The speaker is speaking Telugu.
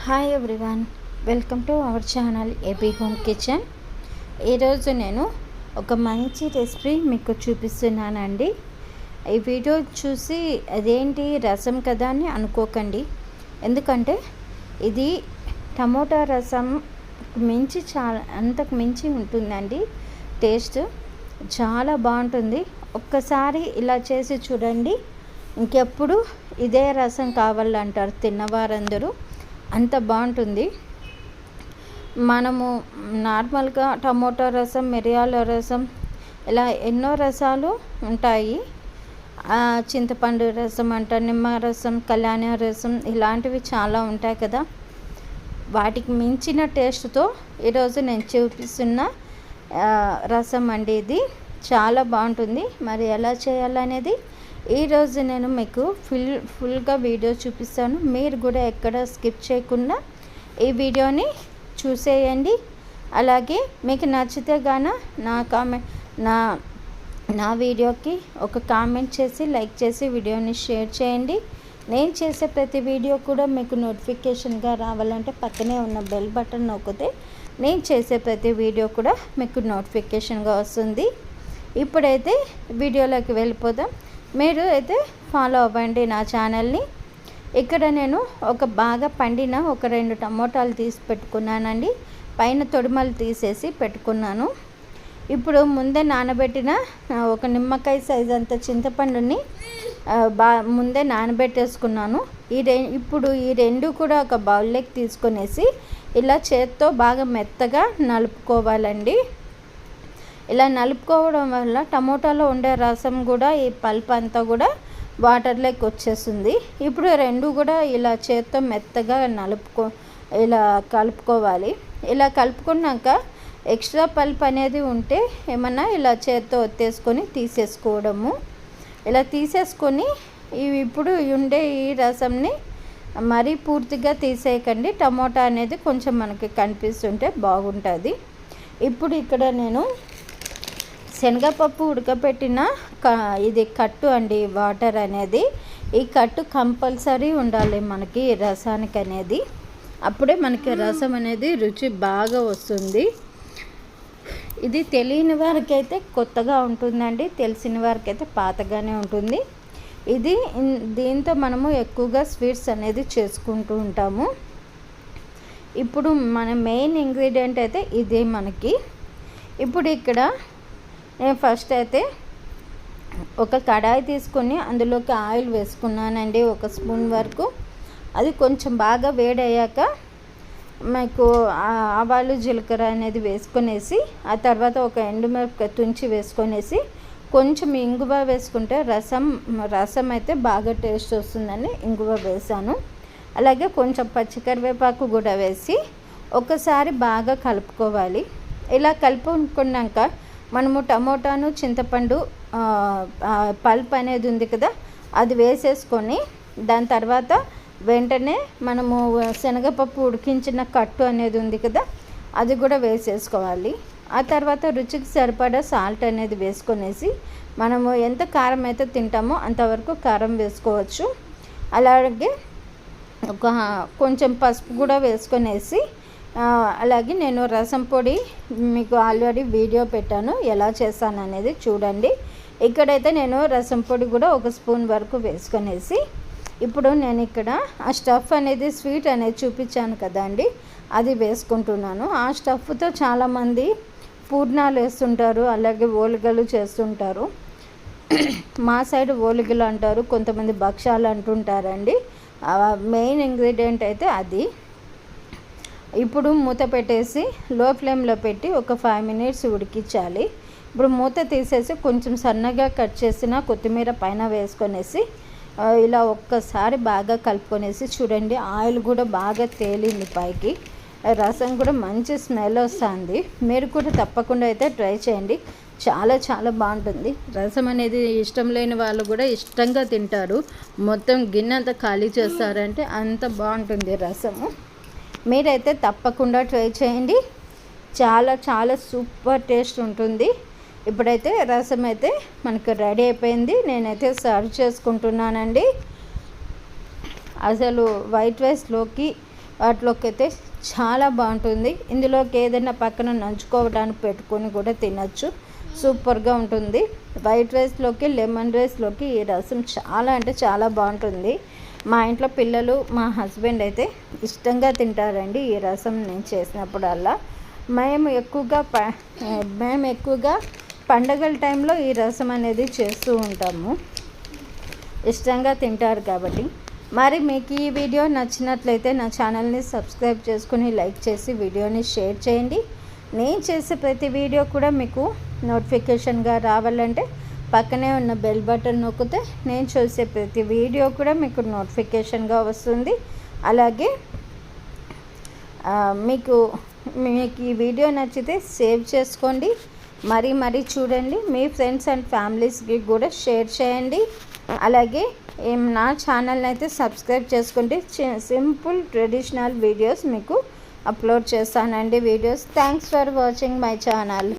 Hi everyone, welcome to our channel AP home kitchen. ఈరోజు నేను ఒక మంచి రెసిపీ మీకు చూపిస్తున్నానండి. ఈ వీడియో చూసి అదేంటి రసం కదా అని అనుకోకండి, ఎందుకంటే ఇది టమోటా రసం మించి అంతకు మించి ఉంటుందండి. టేస్ట్ చాలా బాగుంటుంది. ఒక్కసారి ఇలా చేసి చూడండి, ఇంకెప్పుడు ఇదే రసం కావాలంటారు తిన్నవారందరూ. అంత బాగుంటుంది. మనము నార్మల్గా టమోటా రసం, మిరియాల రసం, ఇలా ఎన్నో రసాలు ఉంటాయి. చింతపండు రసం అంట, నిమ్మ రసం, కళ్యాణ రసం, ఇలాంటివి చాలా ఉంటాయి కదా. వాటికి మించిన టేస్ట్తో ఈరోజు నేను చూపిస్తున్న రసం అండి. ఇది చాలా బాగుంటుంది. మరి ఎలా చేయాలనేది ఈరోజు నేను మీకు ఫుల్గా వీడియో చూపిస్తాను. మీరు కూడా ఎక్కడ స్కిప్ చేయకుండా ఈ వీడియోని చూసేయండి. అలాగే మీకు నచ్చితే గాన నా వీడియోకి ఒక కామెంట్ చేసి లైక్ చేసి వీడియోని షేర్ చేయండి. నేను చేసే ప్రతి వీడియో కూడా మీకు నోటిఫికేషన్గా రావాలంటే పక్కనే ఉన్న బెల్ బటన్ నొక్కితే నేను చేసే ప్రతి వీడియో కూడా మీకు నోటిఫికేషన్గా వస్తుంది. ఇప్పుడైతే వీడియోలోకి వెళ్ళిపోదాం. మీరు అయితే ఫాలో అవ్వండి నా ఛానల్ని. ఇక్కడ నేను ఒక బాగా పండిన ఒక 2 టమోటాలు తీసి పెట్టుకున్నానండి. పైన తొడిమలు తీసేసి పెట్టుకున్నాను. ఇప్పుడు ముందే నానబెట్టిన ఒక నిమ్మకాయ సైజ్ అంత చింతపండుని ముందే నానబెట్టేసుకున్నాను. ఇప్పుడు ఈ 2 కూడా ఒక బౌల్లోకి తీసుకొనేసి ఇలా చేత్తో బాగా మెత్తగా నలుపుకోవాలండి. ఇలా నలుపుకోవడం వల్ల టమోటాలో ఉండే రసం కూడా, ఈ పల్ప్ అంతా కూడా వాటర్లోకి వచ్చేస్తుంది. ఇప్పుడు 2 కూడా ఇలా చేత్తో మెత్తగా ఇలా కలుపుకోవాలి. ఇలా కలుపుకున్నాక ఎక్స్ట్రా పల్ప్ అనేది ఉంటే ఏమన్నా ఇలా చేత్తో ఒత్తేసుకొని తీసేసుకోవడము. ఇలా తీసేసుకొని ఇప్పుడు ఉండే ఈ రసంని మరీ పూర్తిగా తీసేయకండి. టమోటా అనేది కొంచెం మనకి కనిపిస్తుంటే బాగుంటుంది. ఇప్పుడు ఇక్కడ నేను శనగపప్పు ఉడకపెట్టిన ఇది కట్టు అండి. వాటర్ అనేది ఈ కట్టు కంపల్సరీ ఉండాలి మనకి రసానికి అనేది. అప్పుడే మనకి రసం అనేది రుచి బాగా వస్తుంది. ఇది తెలియని వారికైతే కొత్తగా ఉంటుందండి, తెలిసిన వారికైతే పాతగానే ఉంటుంది. దీంతో మనము ఎక్కువగా స్వీట్స్ అనేది చేసుకుంటూ ఉంటాము. ఇప్పుడు మన మెయిన్ ఇంగ్రీడియంట్ అయితే ఇదే మనకి. ఇప్పుడు ఇక్కడ నేను ఫస్ట్ అయితే ఒక కడాయి తీసుకొని అందులోకి ఆయిల్ వేసుకున్నానండి, 1 స్పూన్ వరకు. అది కొంచెం బాగా వేడయ్యాక మీకు ఆవాలు, జీలకర్ర అనేది వేసుకొనేసి, ఆ తర్వాత ఒక ఎండుమిరపకాయ తుంచి వేసుకొనేసి, కొంచెం ఇంగువ వేసుకుంటే రసం అయితే బాగా టేస్ట్ వస్తుందని ఇంగువ వేసాను. అలాగే కొంచెం పచ్చికరివేపాకు కూడా వేసి ఒకసారి బాగా కలుపుకోవాలి. ఇలా కలుపుకున్నాక మనము టమోటాను, చింతపండు పల్ప్ అనేది ఉంది కదా, అది వేసేసుకొని దాని తర్వాత వెంటనే మనము శనగపప్పు ఉడికించిన కట్టు అనేది ఉంది కదా, అది కూడా వేసేసుకోవాలి. ఆ తర్వాత రుచికి సరిపడా సాల్ట్ అనేది వేసుకొనేసి, మనము ఎంత కారం అయితే తింటామో అంతవరకు కారం వేసుకోవచ్చు. అలాగే కొంచెం పసుపు కూడా వేసుకొనేసి, అలాగే నేను రసం పొడి మీకు ఆల్రెడీ వీడియో పెట్టాను, ఎలా చేస్తాను అనేది చూడండి. ఇక్కడైతే నేను రసం పొడి కూడా 1 స్పూన్ వరకు వేసుకొనేసి, ఇప్పుడు నేను ఇక్కడ ఆ స్టఫ్ అనేది స్వీట్ అనేది చూపించాను కదండి, అది వేసుకుంటున్నాను. ఆ స్టఫ్తో చాలామంది పూర్ణాలు వేస్తుంటారు, అలాగే ఓలిగలు చేస్తుంటారు. మా సైడ్ ఓలిగలు అంటారు, కొంతమంది భక్షాలు అంటుంటారండి. మెయిన్ ఇంగ్రీడియంట్ అయితే అది. ఇప్పుడు మూత పెట్టేసి లో ఫ్లేమ్లో పెట్టి ఒక 5 మినిట్స్ ఉడికించాలి. ఇప్పుడు మూత తీసేసి కొంచెం సన్నగా కట్ చేసిన కొత్తిమీర పైన వేసుకొనేసి ఇలా ఒక్కసారి బాగా కలుపుకొనేసి చూడండి, ఆయిల్ కూడా బాగా తేలింది పైకి, రసం కూడా మంచి స్మెల్ వస్తుంది. మీరు కూడా తప్పకుండా అయితే ట్రై చేయండి, చాలా చాలా బాగుంటుంది. రసం అనేది ఇష్టం లేని వాళ్ళు కూడా ఇష్టంగా తింటారు. మొత్తం గిన్నె అంతా ఖాళీ చేస్తారంటే అంత బాగుంటుంది రసము. మీరైతే తప్పకుండా ట్రై చేయండి, చాలా చాలా సూపర్ టేస్ట్ ఉంటుంది. ఇప్పుడైతే రసం అయితే మనకు రెడీ అయిపోయింది. నేనైతే సర్వ్ చేసుకుంటున్నానండి. అసలు వైట్ రైస్లోకి వాటిలోకి అయితే చాలా బాగుంటుంది. ఇందులోకి ఏదైనా పక్కన నంచుకోవడానికి పెట్టుకొని కూడా తినచ్చు. సూపర్గా ఉంటుంది. వైట్ రైస్లోకి, లెమన్ రైస్లోకి ఈ రసం చాలా అంటే చాలా బాగుంటుంది. మా ఇంట్లో పిల్లలు, మా హస్బెండ్ అయితే ఇష్టంగా తింటారండి ఈ రసం నేను చేసినప్పుడల్లా. మేము ఎక్కువగా పండగల టైంలో ఈ రసం అనేది చేస్తూ ఉంటాము. ఇష్టంగా తింటారు కాబట్టి. మరి మీకు ఈ వీడియో నచ్చినట్లయితే నా ఛానల్ని సబ్స్క్రైబ్ చేసుకుని లైక్ చేసి వీడియోని షేర్ చేయండి. నేను చేసే ప్రతి వీడియో కూడా మీకు నోటిఫికేషన్గా రావాలంటే పక్కనే ఉన్న బెల్ బటన్ నొక్కితే నేను చేసే ప్రతి వీడియో కూడా మీకు నోటిఫికేషన్గా వస్తుంది. అలాగే మీకు ఈ వీడియో నచ్చితే సేవ్ చేసుకోండి, మరీ చూడండి. మీ ఫ్రెండ్స్ అండ్ ఫ్యామిలీస్కి కూడా షేర్ చేయండి. అలాగే నా ఛానల్ని అయితే సబ్స్క్రైబ్ చేసుకుంటే సింపుల్ ట్రెడిషనల్ వీడియోస్ మీకు అప్లోడ్ చేస్తానండి. Videos. Thanks for watching my channel.